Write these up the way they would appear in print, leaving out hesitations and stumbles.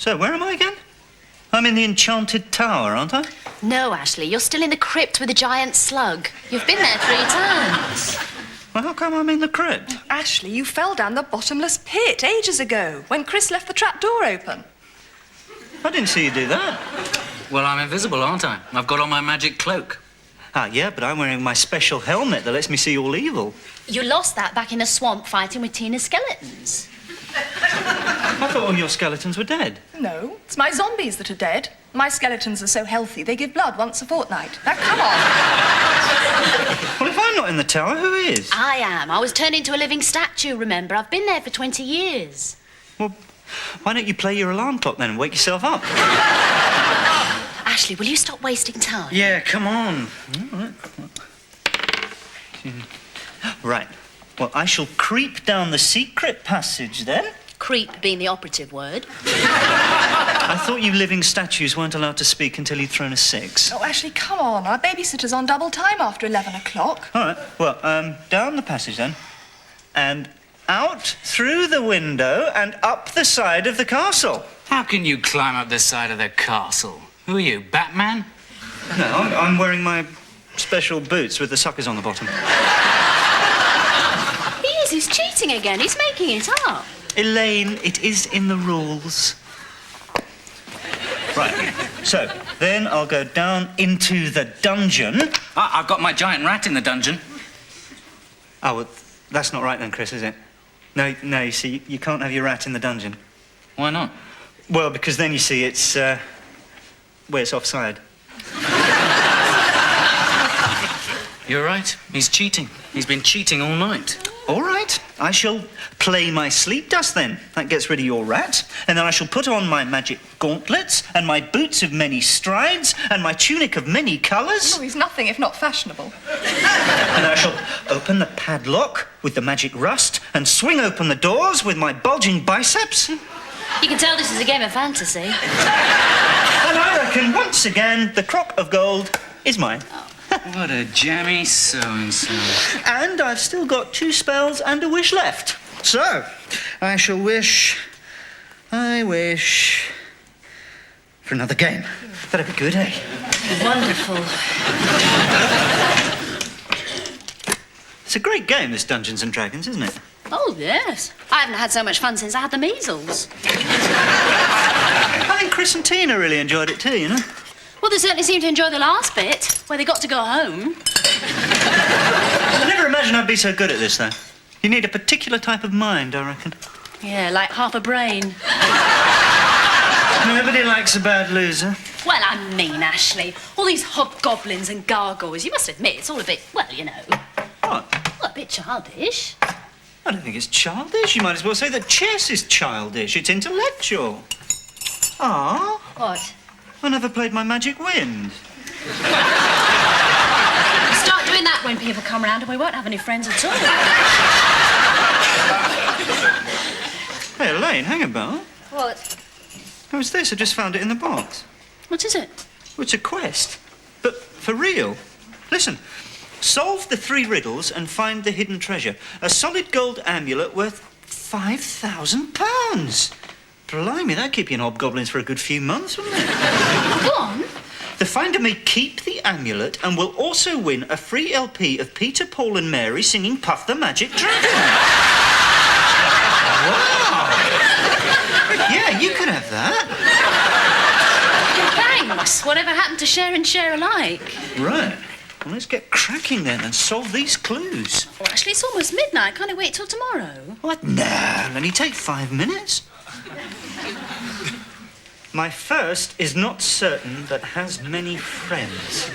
So, where am I again? I'm in the Enchanted Tower, aren't I? No, Ashley, you're still in the crypt with a giant slug. You've been there 3 times. Well, how come I'm in the crypt? Ashley, you fell down the bottomless pit ages ago when Chris left the trap door open. I didn't see you do that. Well, I'm invisible, aren't I? I've got on my magic cloak. Ah, yeah, but I'm wearing my special helmet that lets me see all evil. You lost that back in the swamp fighting with Tina's skeletons. I thought all your skeletons were dead. No, it's my zombies that are dead. My skeletons are so healthy, they give blood once a fortnight. Now, come on. Well, if I'm not in the tower, who is? I am. I was turned into a living statue, remember? I've been there for 20 years. Well, why don't you play your alarm clock then and wake yourself up? Ashley, will you stop wasting time? Yeah, come on. Right. Well, I shall creep down the secret passage then. Creep being the operative word. I thought you living statues weren't allowed to speak until you'd thrown a 6. Oh, Ashley, come on. Our babysitter's on double time after 11 o'clock. All right. Well, down the passage then. And out through the window and up the side of the castle. How can you climb up the side of the castle? Who are you, Batman? No, I'm wearing my special boots with the suckers on the bottom. He's cheating again. He's making it up. Elaine, it is in the rules. Right. So, then I'll go down into the dungeon. I've got my giant rat in the dungeon. Oh, well, that's not right then, Chris, is it? No, you see, you can't have your rat in the dungeon. Why not? Well, because then you see it's, well, it's offside. You're right. He's cheating. He's been cheating all night. All right, I shall play my sleep dust then. That gets rid of your rat. And then I shall put on my magic gauntlets and my boots of many strides and my tunic of many colours. Oh, he's nothing if not fashionable. And I shall open the padlock with the magic rust and swing open the doors with my bulging biceps. You can tell this is a game of fantasy. And I reckon once again the crock of gold is mine. What a jammy so-and-so. And I've still got 2 spells and a wish left. So, I shall wish for another game. That'd be good, eh? Wonderful. It's a great game, this Dungeons and Dragons, isn't it? Oh, yes. I haven't had so much fun since I had the measles. I think Chris and Tina really enjoyed it too, you know? Well, they certainly seemed to enjoy the last bit, where they got to go home. I never imagined I'd be so good at this, though. You need a particular type of mind, I reckon. Yeah, like half a brain. Nobody likes a bad loser. Well, I mean, Ashley, all these hobgoblins and gargoyles, you must admit it's all a bit, well, you know... What? Well, a bit childish. I don't think it's childish. You might as well say that chess is childish. It's intellectual. Ah, What? I never played my magic wind. Start doing that when people come round and we won't have any friends at all. Hey, Elaine, hang about. What? Who's this? I just found it in the box. What is it? Well, it's a quest. But for real. Listen. Solve the 3 riddles and find the hidden treasure. A solid gold amulet worth £5,000. Blimey, that'd keep you in hobgoblins for a good few months, wouldn't it? Go on. The finder may keep the amulet and will also win a free LP of Peter, Paul and Mary singing Puff the Magic Dragon. Wow. Yeah, you could have that. Thanks. Whatever happened to share and share alike? Right. Well, let's get cracking then and solve these clues. Well, actually, it's almost midnight. Can't I wait till tomorrow? What? No, it'll only take 5 minutes. My first is not certain, but has many friends.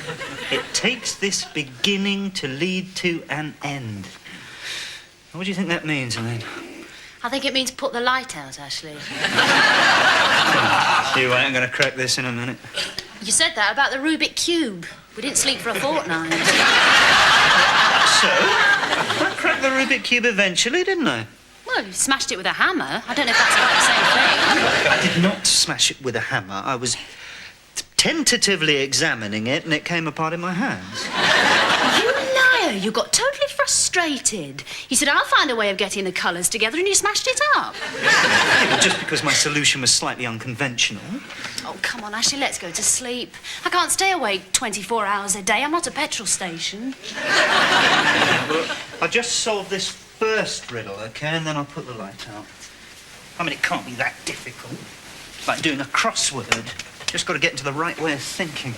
It takes this beginning to lead to an end. What do you think that means, Elaine? I think it means put the light out, Ashley. You wait, I'm going to crack this in a minute. You said that about the Rubik Cube. We didn't sleep for a fortnight. So, I cracked the Rubik Cube eventually, didn't I? Well, you smashed it with a hammer. I don't know if that's quite the same thing. I did not smash it with a hammer. I was tentatively examining it, and it came apart in my hands. You liar! You got totally frustrated frustrated. You said, I'll find a way of getting the colours together, and you smashed it up. Yeah, well, just because my solution was slightly unconventional. Oh, come on, Ashley, let's go to sleep. I can't stay awake 24 hours a day. I'm not a petrol station. Yeah, well, I'll just solve this first riddle, OK, and then I'll put the light out. I mean, it can't be that difficult. It's like doing a crossword. Just got to get into the right way of thinking.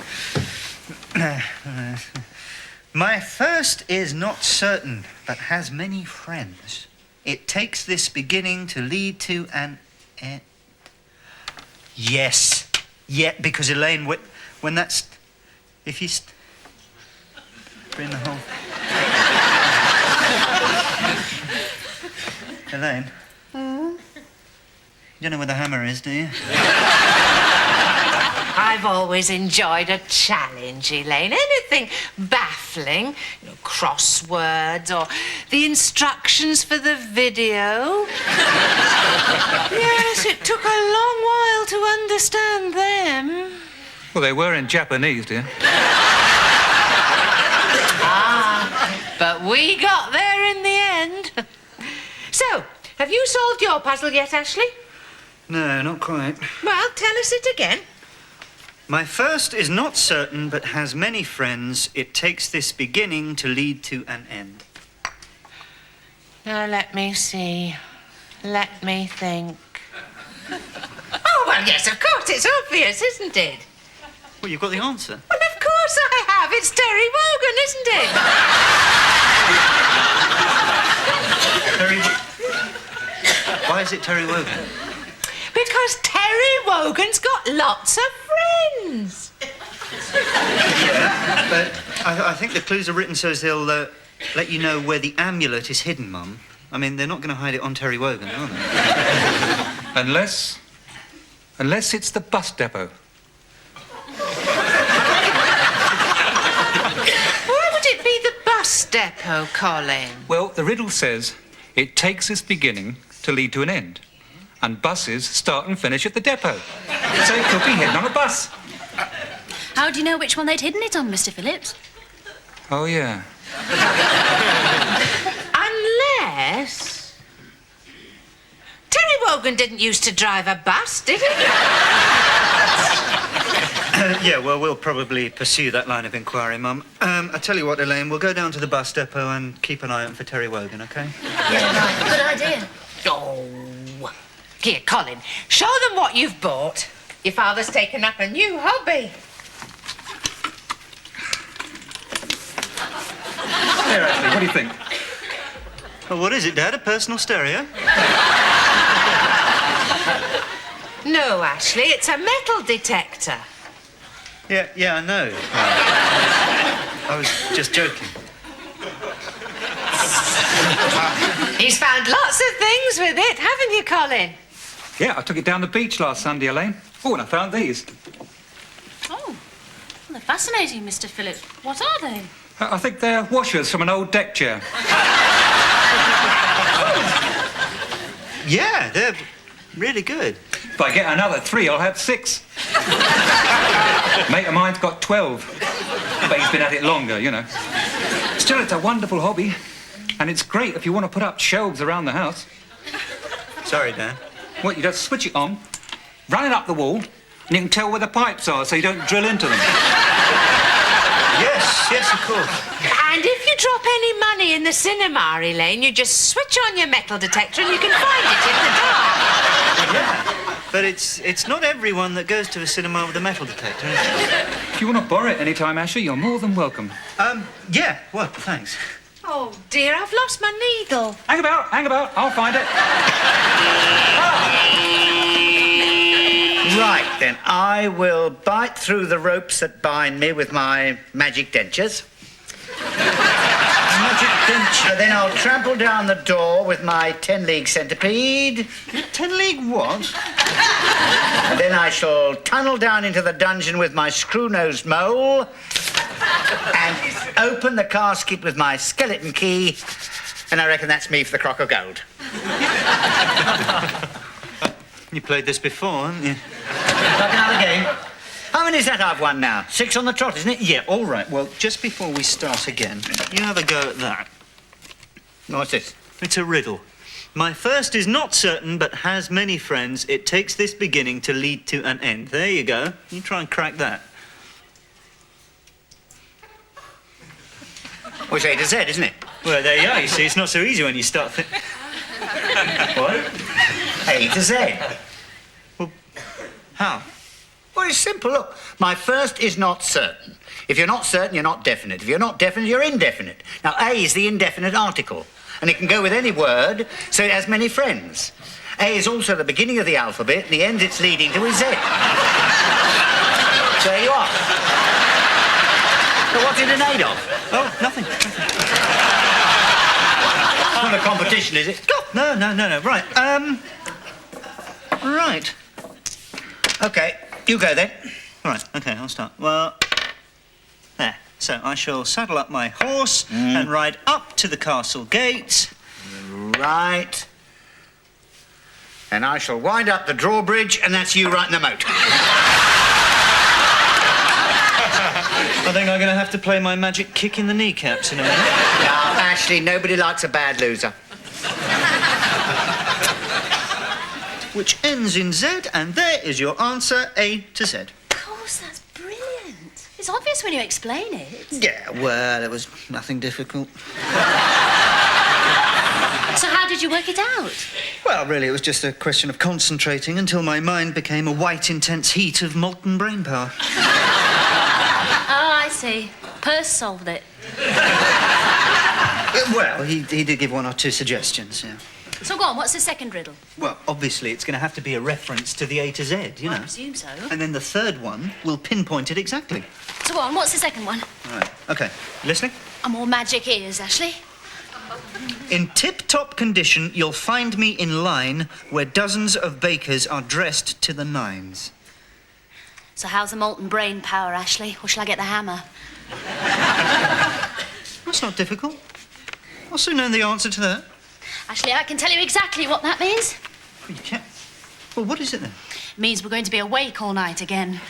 My first is not certain, but has many friends. It takes this beginning to lead to an end. Yes. Yeah, because Elaine, when that's... If you... Bring the whole... Elaine? You don't know where the hammer is, do you? I've always enjoyed a challenge, Elaine. Anything baffling, crosswords or the instructions for the video. Yes, it took a long while to understand them. Well, they were in Japanese, dear. But we got there in the end. So, have you solved your puzzle yet, Ashley? No, not quite. Well, tell us it again. My first is not certain, but has many friends. It takes this beginning to lead to an end. Now, let me see. Let me think. Oh, well, yes, of course. It's obvious, isn't it? Well, you've got the answer. Well, of course I have. It's Terry Wogan, isn't it? Terry... Why is it Terry Wogan? Because Terry Wogan's got lots of friends. Yeah, but I think the clues are written so as they'll let you know where the amulet is hidden, Mum. I mean, they're not going to hide it on Terry Wogan, are they? Unless it's the bus depot. Why would it be the bus depot, Colin? Well, the riddle says it takes its beginning to lead to an end. And buses start and finish at the depot. So it could be hidden on a bus. How do you know which one they'd hidden it on, Mr. Phillips? Oh, yeah. Unless... Terry Wogan didn't used to drive a bus, did he? Yeah, well, we'll probably pursue that line of inquiry, Mum. I tell you what, Elaine, we'll go down to the bus depot and keep an eye out for Terry Wogan, OK? Yeah, right. Good idea. Oh. Here, Colin, show them what you've bought. Your father's taken up a new hobby. Here, Ashley, what do you think? Well, what is it, Dad? A personal stereo? No, Ashley, it's a metal detector. Yeah, I know. I was just joking. He's found lots of things with it, haven't you, Colin? Yeah, I took it down the beach last Sunday, Elaine. Oh, and I found these. Oh, well, they're fascinating, Mr. Phillips. What are they? I think they're washers from an old deck chair. Yeah, they're really good. If I get another 3, I'll have 6. Mate of mine's got 12. But he's been at it longer, you know. Still, it's a wonderful hobby. And it's great if you want to put up shelves around the house. Sorry, Dan. What, you just switch it on, run it up the wall, and you can tell where the pipes are so you don't drill into them. Yes, of course. And if you drop any money in the cinema, Elaine, you just switch on your metal detector and you can find it in the dark. Yeah, but it's not everyone that goes to a cinema with a metal detector, is it? If you want to borrow it any time, Ashley, you're more than welcome. Yeah, well, thanks. Oh, dear, I've lost my needle. Hang about, I'll find it. Right, then, I will bite through the ropes that bind me with my magic dentures. Magic denture. Then I'll trample down the door with my 10-league centipede. 10-league what? And then I shall tunnel down into the dungeon with my screw-nosed mole and open the casket with my skeleton key. And I reckon that's me for the crock of gold. You played this before, haven't you? Like another game. How many is that I've won now? 6 on the trot, isn't it? Yeah, all right. Well, just before we start again, you have a go at that. What's this? It's a riddle. My first is not certain, but has many friends. It takes this beginning to lead to an end. There you go. You try and crack that. Well, it's A to Z, isn't it? Well, there you are. You see, it's not so easy when you start What? A to Z. Well, how? Well, it's simple. Look, my first is not certain. If you're not certain, you're not definite. If you're not definite, you're indefinite. Now, A is the indefinite article, and it can go with any word, so it has many friends. A is also the beginning of the alphabet, and the end it's leading to is Z. So there you are. So what's it an aid of? Oh, nothing. It's not a competition, is it? No. Right. Right. OK, you go then. All right. OK, I'll start. Well, there. So I shall saddle up my horse and ride up to the castle gate. Right. And I shall wind up the drawbridge, and that's you right in the moat. I think I'm going to have to play my magic kick in the kneecaps in a minute. Now, Ashley, nobody likes a bad loser. Which ends in Z, and there is your answer, A to Z. Of course, that's brilliant. It's obvious when you explain it. Yeah, well, it was nothing difficult. So how did you work it out? Well, really, it was just a question of concentrating until my mind became a white, intense heat of molten brain power. Ah, I see. Perce solved it. Well, he did give one or two suggestions, yeah. So go on, what's the second riddle? Well, obviously, it's going to have to be a reference to the A to Z, you know. I presume so. And then the third one will pinpoint it exactly. So go on, what's the second one? All right, OK. Listening? And more magic ears, Ashley. In tip-top condition, you'll find me in line where dozens of bakers are dressed to the nines. So how's the molten brain power, Ashley? Or shall I get the hammer? That's not difficult. I'll soon know the answer to that. Ashley, I can tell you exactly what that means. Well, you can't. Well, what is it then? It means we're going to be awake all night again.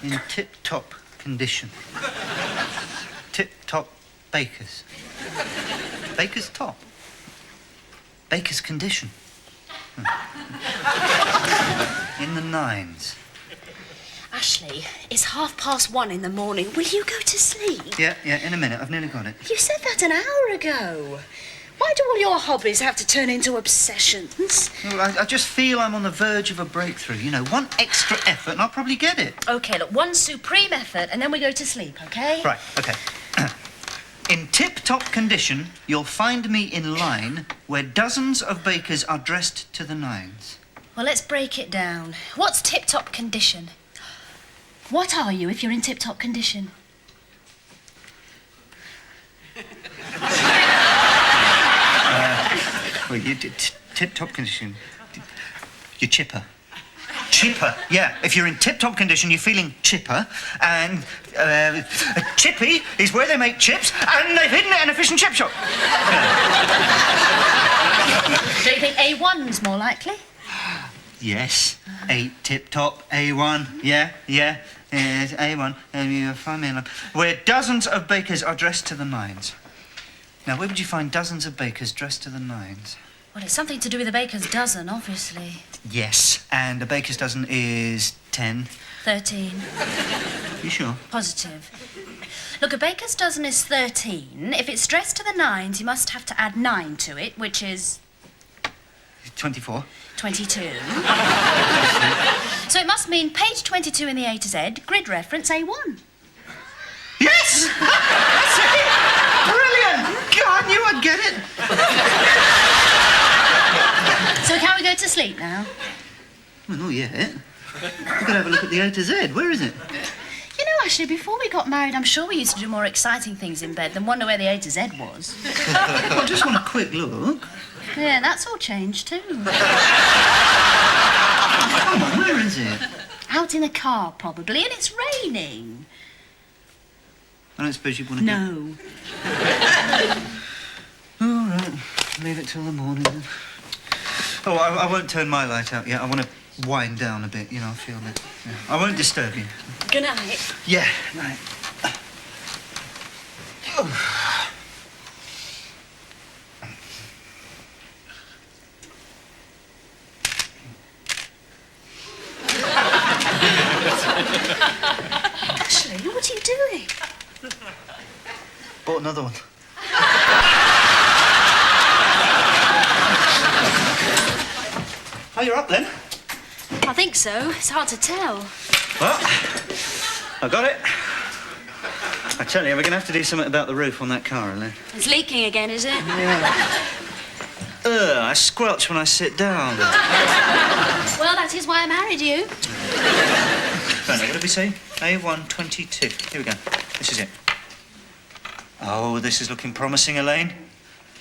In tip-top condition. Tip-top bakers. Baker's top. Baker's condition. In the nines. Ashley, it's 1:30 in the morning. Will you go to sleep? Yeah, in a minute. I've nearly got it. You said that an hour ago. Why do all your hobbies have to turn into obsessions? Well, I just feel I'm on the verge of a breakthrough. You know, one extra effort and I'll probably get it. OK, look, one supreme effort and then we go to sleep, OK? Right, OK. In tip-top condition, you'll find me in line where dozens of bakers are dressed to the nines. Well, let's break it down. What's tip-top condition? What are you if you're in tip-top condition? Well, you tip-top condition. You're chipper. Chipper, yeah. If you're in tip-top condition, you're feeling chipper. And Chippy is where they make chips, and they've hidden it in a fish and chip shop. Don't you think A1's more likely? Yes. A tip-top, A1. Yeah. A1. You find me in line. Where dozens of bakers are dressed to the nines. Now, where would you find dozens of bakers dressed to the nines? Well, it's something to do with a baker's dozen, obviously. Yes, and a baker's dozen is 10. 13. You sure? Positive. Look, a baker's dozen is 13. If it's dressed to the nines, you must have to add 9 to it, which is 24. 22. So it must mean page 22 in the A to Z, grid reference A1. Yes! That's it! Brilliant! God, I knew I'd get it. So can we go to sleep now? Well, not yet. We've got to have a look at the A to Z. Where is it? You know, Ashley, before we got married, I'm sure we used to do more exciting things in bed than wonder where the A to Z was. I just want a quick look. Yeah, that's all changed too. Come on, where is it? Out in a car, probably, and it's raining. I don't suppose you want to No. All right, leave it till the morning then. Oh, I won't turn my light out yet. I want to wind down a bit, you know, I feel it. Yeah. I won't disturb you. Good night. Yeah, right. Ashley, what are you doing? Bought another one. Oh, you're up then? I think so. It's hard to tell. Well, I got it. I tell you, we're going to have to do something about the roof on that car, Elaine. It's leaking again, is it? I squelch when I sit down. Well, that is why I married you. Right, now, what did we say? A122. Here we go. This is it. Oh, this is looking promising, Elaine.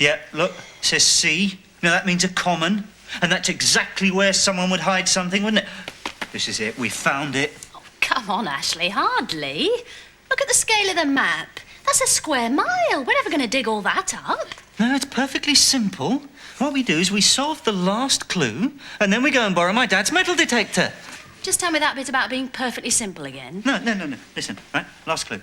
Yeah, look, it says C. Now, that means a common. And that's exactly where someone would hide something, wouldn't it? This is it. We found it. Oh, come on, Ashley, hardly. Look at the scale of the map. That's a square mile. We're never going to dig all that up. No, it's perfectly simple. What we do is we solve the last clue, and then we go and borrow my dad's metal detector. Just tell me that bit about being perfectly simple again. No. Listen, right? Last clue.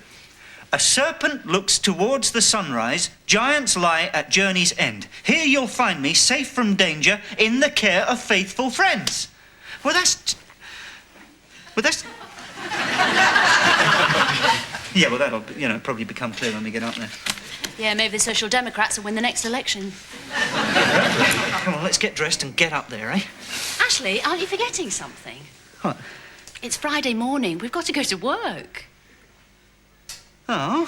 A serpent looks towards the sunrise. Giants lie at journey's end. Here you'll find me, safe from danger, in the care of faithful friends. Well, that's... Yeah, well, that'll, probably become clear when we get up there. Yeah, maybe the Social Democrats will win the next election. Come on, let's get dressed and get up there, eh? Ashley, aren't you forgetting something? What? It's Friday morning. We've got to go to work. Oh.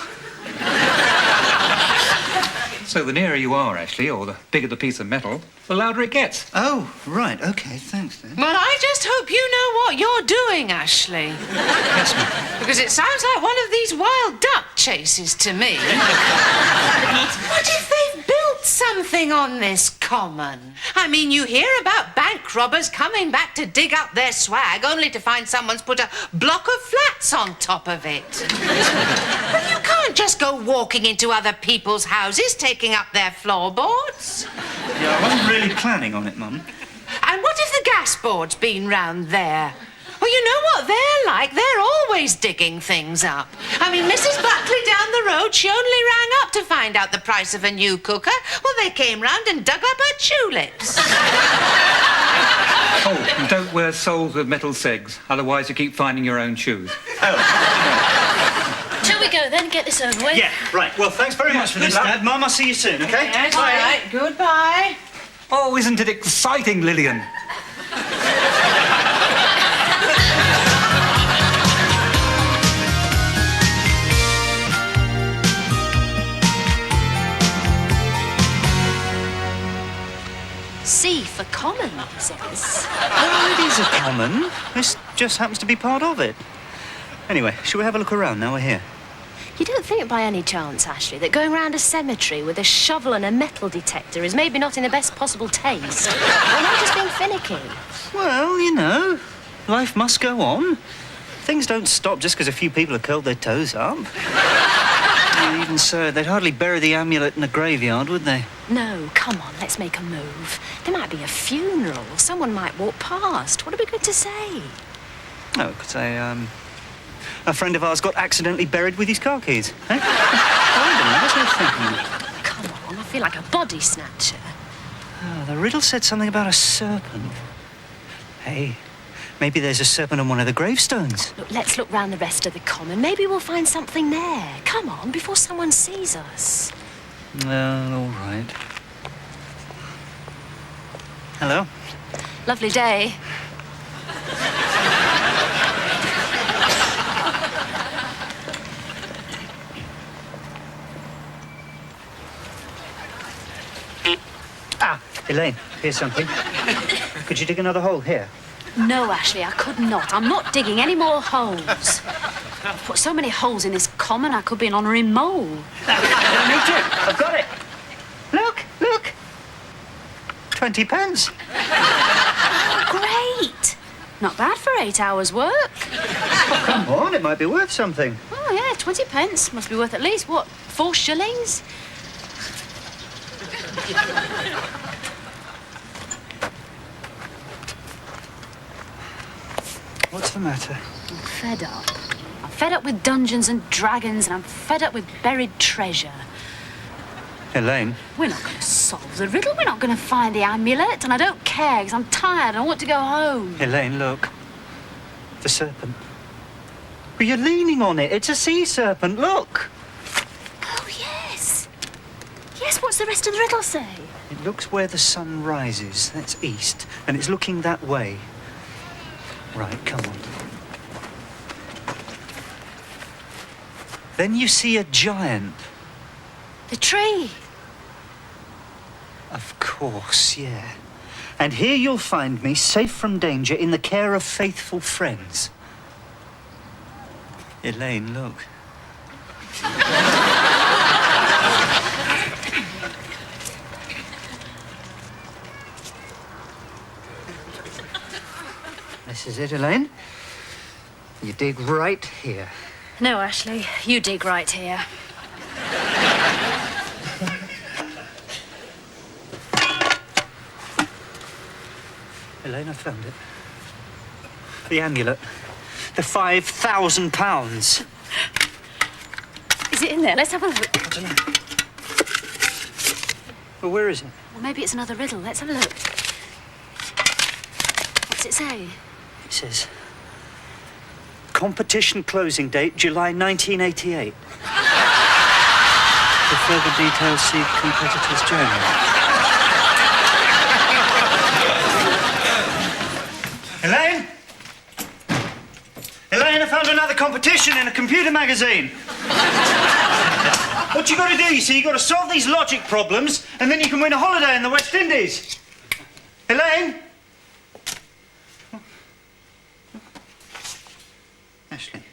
So the nearer you are, Ashley, or the bigger the piece of metal, the louder it gets. Oh, right. OK, thanks, then. Well, I just hope you know what you're doing, Ashley. Yes, ma'am. Because it sounds like one of these wild duck chases to me. What if they've built something on this common? I mean, you hear about bank robbers coming back to dig up their swag only to find someone's put a block of flats on top of it. But you can't just go walking into other people's houses taking up their floorboards. Yeah, I wasn't really planning on it, Mum. And what if the gas board's been round there? Well, you know what they're like. They're always digging things up. I mean, Mrs. Buckley down the road, she only rang up to find out the price of a new cooker. Well, they came round and dug up her tulips. Oh, and don't wear soles with metal segs, otherwise you keep finding your own shoes. Shall we go then? Get this over with? Yeah, right. Well, thanks very much for good this, luck. Dad. Mum, I'll see you soon, OK? Yes, all right. Goodbye. Oh, isn't it exciting, Lillian? C for common, he says. Oh, it is a common. This just happens to be part of it. Anyway, shall we have a look around now we're here? You don't think by any chance, Ashley, that going round a cemetery with a shovel and a metal detector is maybe not in the best possible taste? Or am I just being finicky? Well, life must go on. Things don't stop just because a few people have curled their toes up. Even so, they'd hardly bury the amulet in a graveyard, would they? No, come on, let's make a move. There might be a funeral. Someone might walk past. What are we going to say? Oh, we could say, a friend of ours got accidentally buried with his car keys. Eh? Come on, I feel like a body snatcher. Oh, the riddle said something about a serpent. Hey, maybe there's a serpent on one of the gravestones. Look, let's look round the rest of the common. Maybe we'll find something there. Come on, before someone sees us. Well, all right. Hello? Lovely day. Elaine, here's something. Could you dig another hole here? No, Ashley, I could not. I'm not digging any more holes. I've put so many holes in this common, I could be an honorary mole. Me too. I've got it. Look. 20 pence. Great. Not bad for 8 hours' work. Oh, come on, it might be worth something. Oh, yeah, 20 pence. Must be worth at least, what, 4 shillings? What's the matter? I'm fed up. I'm fed fed up with Dungeons and Dragons, and I'm fed up with buried treasure. Elaine? We're not going to solve the riddle. We're not going to find the amulet, and I don't care, because I'm tired. I want to go home. Elaine, look. The serpent. Well, you're leaning on it. It's a sea serpent. Look. Oh, yes. Yes, what's the rest of the riddle say? It looks where the sun rises. That's east. And it's looking that way. Right, come on. Then you see a giant. The tree. Of course, yeah. And here you'll find me, safe from danger, in the care of faithful friends. Elaine, look. This is it, Elaine. You dig right here. No, Ashley, you dig right here. Elaine, I found it. The amulet. The £5,000. Is it in there? Let's have a look. I don't know. Well, where is it? Well, maybe it's another riddle. Let's have a look. What's it say? It says, competition closing date, July 1988. For further details, see competitor's journal. Elaine? Elaine, I found another competition in a computer magazine. What you got to do, you see, you got to solve these logic problems, and then you can win a holiday in the West Indies. Elaine? Ashley,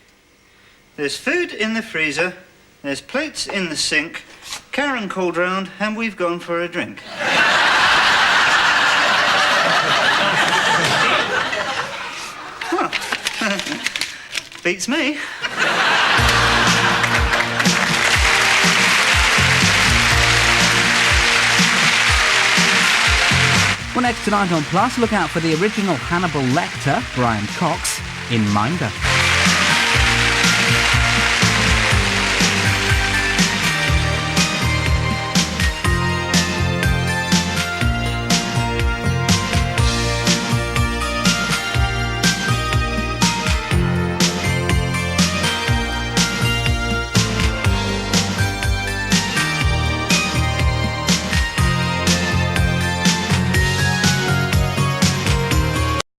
there's food in the freezer, there's plates in the sink, Karen called round, and we've gone for a drink. Well, beats me. Well, next tonight on Plus, look out for the original Hannibal Lecter, Brian Cox, in Minder.